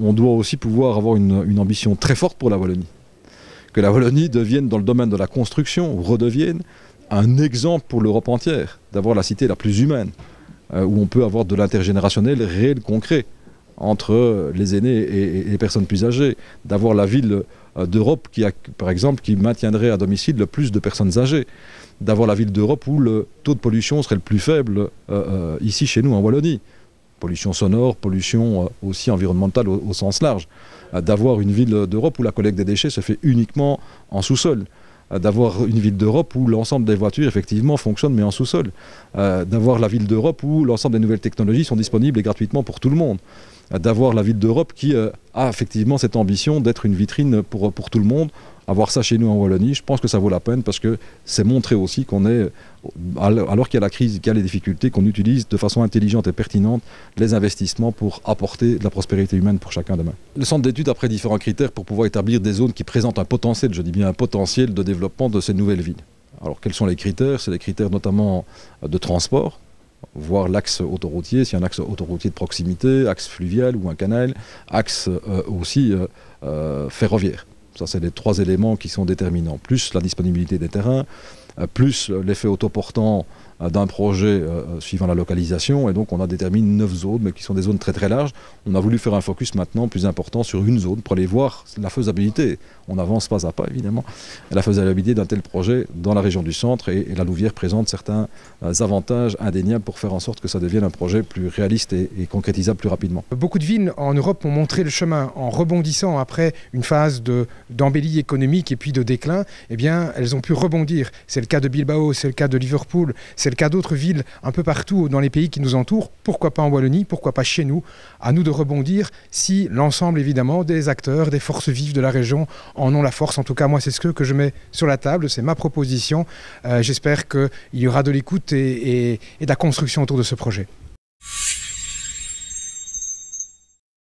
on doit aussi pouvoir avoir une ambition très forte pour la Wallonie. Que la Wallonie devienne, dans le domaine de la construction, ou redevienne un exemple pour l'Europe entière, d'avoir la cité la plus humaine, où on peut avoir de l'intergénérationnel réel, concret, entre les aînés et les personnes plus âgées, d'avoir la ville d'Europe qui, par exemple, qui maintiendrait à domicile le plus de personnes âgées, d'avoir la ville d'Europe où le taux de pollution serait le plus faible ici chez nous en Wallonie. Pollution sonore, pollution aussi environnementale au sens large. D'avoir une ville d'Europe où la collecte des déchets se fait uniquement en sous-sol. D'avoir une ville d'Europe où l'ensemble des voitures effectivement fonctionne mais en sous-sol. D'avoir la ville d'Europe où l'ensemble des nouvelles technologies sont disponibles et gratuitement pour tout le monde. D'avoir la ville d'Europe qui a effectivement cette ambition d'être une vitrine pour tout le monde. Avoir ça chez nous en Wallonie, je pense que ça vaut la peine parce que c'est montrer aussi qu'on est, alors qu'il y a la crise, qu'il y a les difficultés, qu'on utilise de façon intelligente et pertinente les investissements pour apporter de la prospérité humaine pour chacun demain. Le centre d'études a pris différents critères pour pouvoir établir des zones qui présentent un potentiel, je dis bien un potentiel de développement de ces nouvelles villes. Alors quels sont les critères? C'est les critères notamment de transport, voir l'axe autoroutier, s'il y a un axe autoroutier de proximité, axe fluvial ou un canal, axe aussi ferroviaire. Ça, c'est les 3 éléments qui sont déterminants. Plus la disponibilité des terrains, plus l'effet autoportant d'un projet suivant la localisation. Et donc, on a déterminé 9 zones, mais qui sont des zones très très larges. On a voulu faire un focus maintenant plus important sur une zone pour aller voir la faisabilité. On avance pas à pas, évidemment. La faisabilité d'un tel projet dans la région du centre. Et la Louvière présente certains avantages indéniables pour faire en sorte que ça devienne un projet plus réaliste et concrétisable plus rapidement. Beaucoup de villes en Europe ont montré le chemin en rebondissant après une phase d'embellie économique et puis de déclin. Eh bien, elles ont pu rebondir. C'est le cas de Bilbao, c'est le cas de Liverpool, c'est le cas d'autres villes un peu partout dans les pays qui nous entourent. Pourquoi pas en Wallonie, pourquoi pas chez nous? À nous de rebondir si l'ensemble, évidemment, des acteurs, des forces vives de la région en ont la force. En tout cas, moi, c'est ce que je mets sur la table, c'est ma proposition. J'espère qu'il y aura de l'écoute et de la construction autour de ce projet.